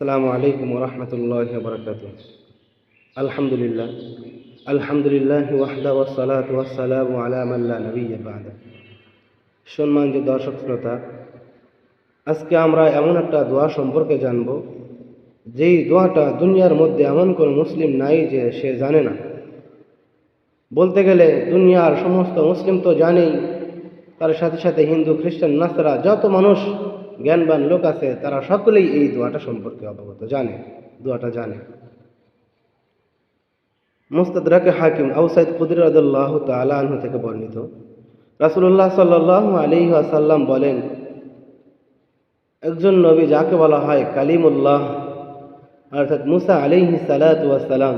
আসসালামু আলাইকুম ওরহমতুল্লাহি ওয়া বারাকাতুহু। আলহামদুলিল্লাহ আলহামদুলিল্লাহি ওয়াহদা ওয়াসসালাতু ওয়াসসালামু আলা মান লা নাবিয়্যা বা'দা। সম্মানিত দর্শক শ্রোতা, আজকে আমরা এমন একটা দোয়া সম্পর্কে জানব যেই দোয়াটা দুনিয়ার মধ্যে এমন কোনো মুসলিম নাই যে সে জানে না। বলতে গেলে দুনিয়ার সমস্ত মুসলিম তো জানেই, তার সাথে সাথে হিন্দু, খ্রিস্টান, নাসারা যত মানুষ জ্ঞানবান লোক আছে তারা সকলেই এই দোয়াটা সম্পর্কে অবগত, দোয়াটা জানে। মুস্তাদরাকে হাকিম আবু সাঈদ খুদরী রাদিয়াল্লাহু তাআলা আনহু থেকে বর্ণিত, রাসূলুল্লাহ সাল্লাল্লাহু আলাইহি ওয়াসাল্লাম বলেন, একজন নবী যাকে বলা হয় কালিমুল্লাহ অর্থাৎ মুসা আলাইহিস সালাতু ওয়াস সালাম,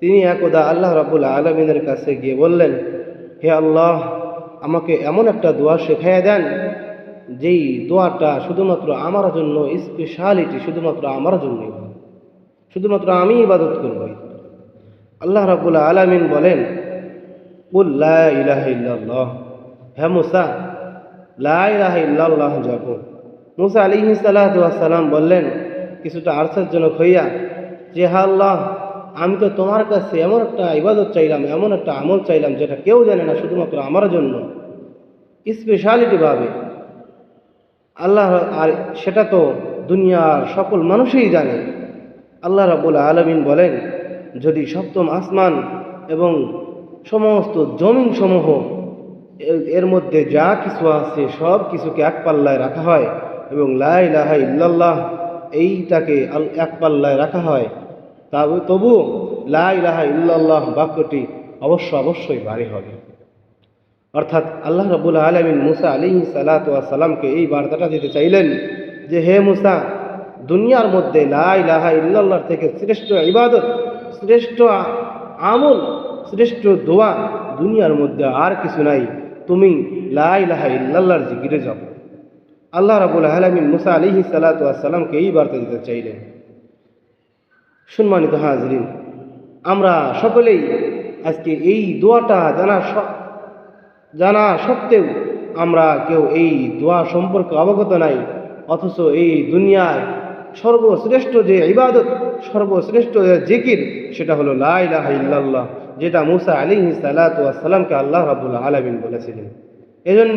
তিনি একদা আল্লাহ রাব্বুল আলামিনের কাছে গিয়ে বললেন, হে আল্লাহ, আমাকে এমন একটা দোয়া শেখাইয়া দেন যেই দোয়াটা শুধুমাত্র আমার জন্য স্পেশালিটি, শুধুমাত্র আমার জন্যই, শুধুমাত্র আমি ইবাদত করব। আল্লাহ রাব্বুল আলামিন বলেন, কুল লা ইলাহা ইল্লাল্লাহ, হে মুসা লা ইলাহা ইল্লাল্লাহ জপো। মুসা আলাইহিস সালাতু ওয়াস সালাম বললেন কিছুটা আশ্চর্যজনক হইয়া, যে হে আল্লাহ, আমি তো তোমার কাছে এমন একটা ইবাদত চাইলাম, এমন একটা আমল চাইলাম যেটা কেউ জানে না, শুধুমাত্র আমার জন্য স্পেশালিটি ভাবে। আল্লাহ, আর সেটা তো দুনিয়ার সকল মানুষই জানে। আল্লাহ রাব্বুল আলামিন বলেন, যদি সপ্তম আসমান এবং সমস্ত জমিন সমূহ এর মধ্যে যা কিছু আছে সব কিছুকে এক পাল্লায় রাখা হয় এবং লা ইলাহা ইল্লাল্লাহ এইটাকে এক পাল্লায় রাখা হয়, তবু লা ইলাহা ইল্লাল্লাহ বাক্যটি অবশ্যই ভারী হবে। অর্থাৎ আল্লাহ রাব্বুল আলামিন মুসা আলাইহিস সালাতু ওয়াস সালামকে এই বার্তাটা দিতে চাইলেন যে, হে মুসা, দুনিয়ার মধ্যে লা ইলাহা ইল্লাল্লাহর থেকে শ্রেষ্ঠ ইবাদত, শ্রেষ্ঠ আমল, শ্রেষ্ঠ দোয়া দুনিয়ার মধ্যে আর কিছু নাই। তুমি লা ইলাহা ইল্লাল্লাহর জিকিরে যাও। আল্লাহ রাব্বুল আলামিন মুসা আলাইহিস সালাতু ওয়াস সালামকে এই বার্তা দিতে চাইলেন। সম্মানিত হাজরিন, আমরা সকলেই আজকে এই দোয়াটা জানা সত্ত্বেও আমরা কেউ এই দোয়া সম্পর্কে অবগত নাই, অথচ এই দুনিয়ায় সর্বশ্রেষ্ঠ যে ইবাদত, সর্বশ্রেষ্ঠ যে জিকির, সেটা হলো লা ইলাহা ইল্লাল্লাহ, যেটা মুসা আলাইহিস সালাতু ওয়াস সালামকে আল্লাহ রাব্বুল আলামিন বলেছিলেন। এজন্য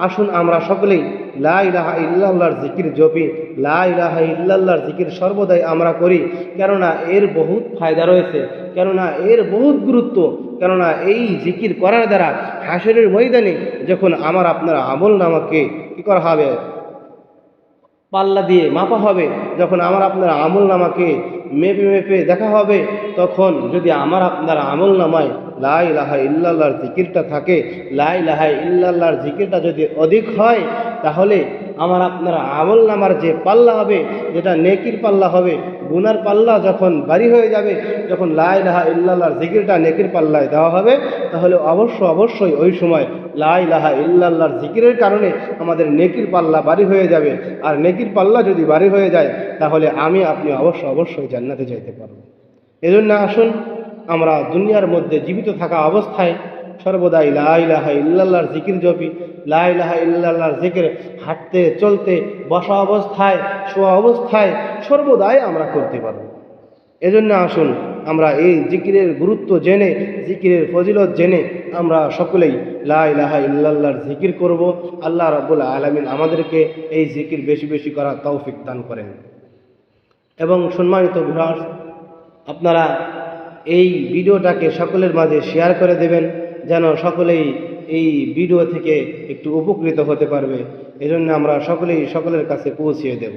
আসুন আমরা সকলেই লা ইলাহা ইল্লাল্লাহর জিকির জপি, লা ইলাহা ইল্লাল্লাহর জিকির সর্বদাই আমরা করি, কেননা এর বহুত ফায়দা রয়েছে, কেননা এর বহুত গুরুত্ব, কেননা এই জিকির করার দ্বারা হাসরের ময়দানে যখন আমার আপনার আমল নামাকে কী করা হবে, পাল্লা দিয়ে মাপা হবে, যখন আমার আপনার আমল নামাকে মেপে দেখা হবে, তখন যদি আমার আপনার আমল নামায় লা ইলাহা ইল্লাল্লাহর জিকিরটা থাকে, লা ইলাহা ইল্লাল্লাহর জিকিরটা যদি অধিক হয়, তাহলে আমার আপনার আমল নামার যে পাল্লা হবে, যেটা নেকির পাল্লা হবে, গুনার পাল্লা যখন ভারী হয়ে যাবে, যখন লা ইলাহা ইল্লাল্লাহর জিকিরটা নেকির পাল্লায় দেওয়া হবে, তাহলে অবশ্যই ওই সময় লা ইলাহা ইল্লাল্লাহর জিকিরের কারণে আমাদের নেকির পাল্লা ভারী হয়ে যাবে। আর নেকির পাল্লা যদি ভারী হয়ে যায়, তাহলে আমি আপনি অবশ্যই জান্নাতে যাইতে পারব। এজন্য আসুন আমরা দুনিয়ার মধ্যে জীবিত থাকা অবস্থায় সর্বদাই লা ইলাহা ইল্লাল্লাহর জিকির জপি, লা ইলাহা ইল্লাল্লাহর জিকির হাঁটতে, চলতে, বসা অবস্থায়, শোয়া অবস্থায় সর্বদাই আমরা করতে পারব। এজন্য আসুন আমরা এই জিকিরের গুরুত্ব জেনে, জিকিরের ফজিলত জেনে আমরা সকলেই লা ইলাহা ইল্লাল্লাহর জিকির করব। আল্লাহ রাব্বুল আলামিন আমাদেরকে এই জিকির বেশি বেশি করার তৌফিক দান করেন। এবং সম্মানিত ভিউয়ার্স, আপনারা এই ভিডিওটাকে সকলের মাঝে শেয়ার করে দেবেন, যেন সকলেই এই ভিডিও থেকে একটু উপকৃত হতে পারবে। এজন্য আমরা সকলেই সকলের কাছে পৌঁছিয়ে দেব।